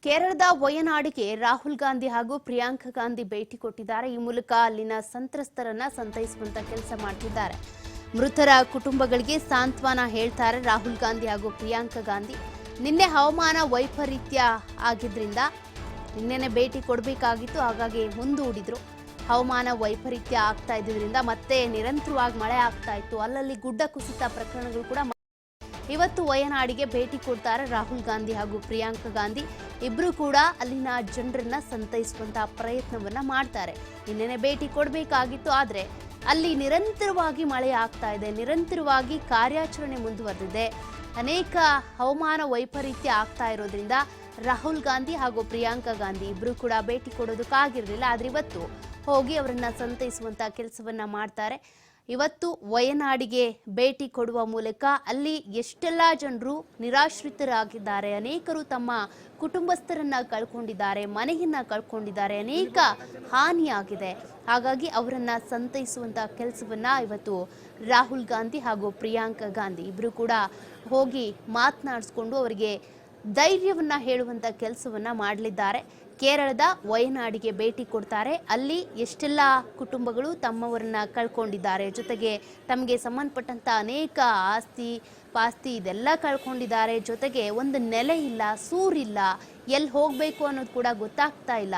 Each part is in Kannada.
ಕೇರಳದ ವಯನಾಡಿಗೆ ರಾಹುಲ್ ಗಾಂಧಿ ಹಾಗೂ ಪ್ರಿಯಾಂಕಾ ಗಾಂಧಿ ಭೇಟಿ ಕೊಟ್ಟಿದ್ದಾರೆ. ಈ ಮೂಲಕ ಅಲ್ಲಿನ ಸಂತ್ರಸ್ತರನ್ನ ಸಂತೈಸುವಂತ ಕೆಲಸ ಮಾಡ್ತಿದ್ದಾರೆ. ಮೃತರ ಕುಟುಂಬಗಳಿಗೆ ಸಾಂತ್ವನ ಹೇಳ್ತಾರೆ ರಾಹುಲ್ ಗಾಂಧಿ ಹಾಗೂ ಪ್ರಿಯಾಂಕಾ ಗಾಂಧಿ. ನಿನ್ನೆ ಹವಾಮಾನ ವೈಪರೀತ್ಯ ಆಗಿದ್ರಿಂದ ನಿನ್ನೆನೆ ಭೇಟಿ ಕೊಡಬೇಕಾಗಿತ್ತು, ಹಾಗಾಗಿ ಮುಂದೂಡಿದ್ರು. ಹವಾಮಾನ ವೈಪರೀತ್ಯ ಆಗ್ತಾ ಇದ್ದಿದ್ರಿಂದ ಮತ್ತೆ ನಿರಂತರವಾಗಿ ಮಳೆ ಆಗ್ತಾ ಇತ್ತು. ಅಲ್ಲಲ್ಲಿ ಗುಡ್ಡ ಕುಸಿತ ಪ್ರಕರಣಗಳು ಕೂಡ ಇವತ್ತು ವಯನಾಡಿಗೆ ಭೇಟಿ ಕೊಡ್ತಾರೆ ರಾಹುಲ್ ಗಾಂಧಿ ಹಾಗೂ ಪ್ರಿಯಾಂಕಾ ಗಾಂಧಿ. ಇಬ್ರು ಕೂಡ ಅಲ್ಲಿನ ಜನರನ್ನ ಸಂತೈಸುವಂತಹ ಪ್ರಯತ್ನವನ್ನ ಮಾಡ್ತಾರೆ. ನಿನ್ನೆ ಭೇಟಿ ಕೊಡಬೇಕಾಗಿತ್ತು, ಆದ್ರೆ ಅಲ್ಲಿ ನಿರಂತರವಾಗಿ ಮಳೆ ಆಗ್ತಾ ಇದೆ, ನಿರಂತರವಾಗಿ ಕಾರ್ಯಾಚರಣೆ ಮುಂದುವರೆದಿದೆ. ಅನೇಕ ಹವಾಮಾನ ವೈಪರೀತ್ಯ ಆಗ್ತಾ ಇರೋದ್ರಿಂದ ರಾಹುಲ್ ಗಾಂಧಿ ಹಾಗೂ ಪ್ರಿಯಾಂಕಾ ಗಾಂಧಿ ಇಬ್ರು ಕೂಡ ಭೇಟಿ ಕೊಡೋದಕ್ಕಾಗಿರಲಿಲ್ಲ. ಆದ್ರೆ ಇವತ್ತು ಹೋಗಿ ಅವರನ್ನ ಸಂತೈಸುವಂತ ಕೆಲಸವನ್ನ ಮಾಡ್ತಾರೆ. ಇವತ್ತು ವಯನಾಡಿಗೆ ಭೇಟಿ ಕೊಡುವ ಮೂಲಕ ಅಲ್ಲಿ ಎಷ್ಟೆಲ್ಲ ಜನರು ನಿರಾಶ್ರಿತರಾಗಿದ್ದಾರೆ, ಅನೇಕರು ತಮ್ಮ ಕುಟುಂಬಸ್ಥರನ್ನ ಕಳ್ಕೊಂಡಿದ್ದಾರೆ, ಮನೆಯನ್ನ ಕಳ್ಕೊಂಡಿದ್ದಾರೆ, ಅನೇಕ ಹಾನಿಯಾಗಿದೆ. ಹಾಗಾಗಿ ಅವರನ್ನ ಸಂತೈಸುವಂತ ಕೆಲಸವನ್ನ ಇವತ್ತು ರಾಹುಲ್ ಗಾಂಧಿ ಹಾಗೂ ಪ್ರಿಯಾಂಕಾ ಗಾಂಧಿ ಇಬ್ರು ಕೂಡ ಹೋಗಿ ಮಾತನಾಡಿಸ್ಕೊಂಡು ಅವರಿಗೆ ಧೈರ್ಯವನ್ನ ಹೇಳುವಂತ ಕೆಲಸವನ್ನ ಮಾಡಲಿದ್ದಾರೆ. ಕೇರಳದ ವಯನಾಡಿಗೆ ಭೇಟಿ ಕೊಡ್ತಾರೆ. ಅಲ್ಲಿ ಎಷ್ಟೆಲ್ಲ ಕುಟುಂಬಗಳು ತಮ್ಮವರನ್ನ ಕಳ್ಕೊಂಡಿದ್ದಾರೆ, ಜೊತೆಗೆ ತಮಗೆ ಸಂಬಂಧಪಟ್ಟಂತ ಅನೇಕ ಪಾಸ್ತಿ ಇದೆಲ್ಲ ಕಳ್ಕೊಂಡಿದ್ದಾರೆ. ಜೊತೆಗೆ ಒಂದು ನೆಲೆ ಇಲ್ಲ, ಸೂರಿಲ್ಲ, ಎಲ್ಲಿ ಹೋಗಬೇಕು ಅನ್ನೋದು ಕೂಡ ಗೊತ್ತಾಗ್ತಾ ಇಲ್ಲ.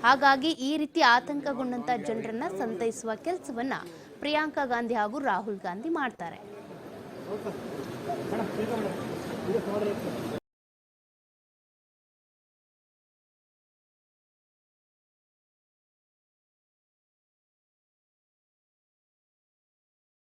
ಹಾಗಾಗಿ ಈ ರೀತಿ ಆತಂಕಗೊಂಡಂತ ಜನರನ್ನ ಸಂತೈಸುವ ಕೆಲಸವನ್ನ ಪ್ರಿಯಾಂಕಾ ಗಾಂಧಿ ಹಾಗೂ ರಾಹುಲ್ ಗಾಂಧಿ ಮಾಡ್ತಾರೆ.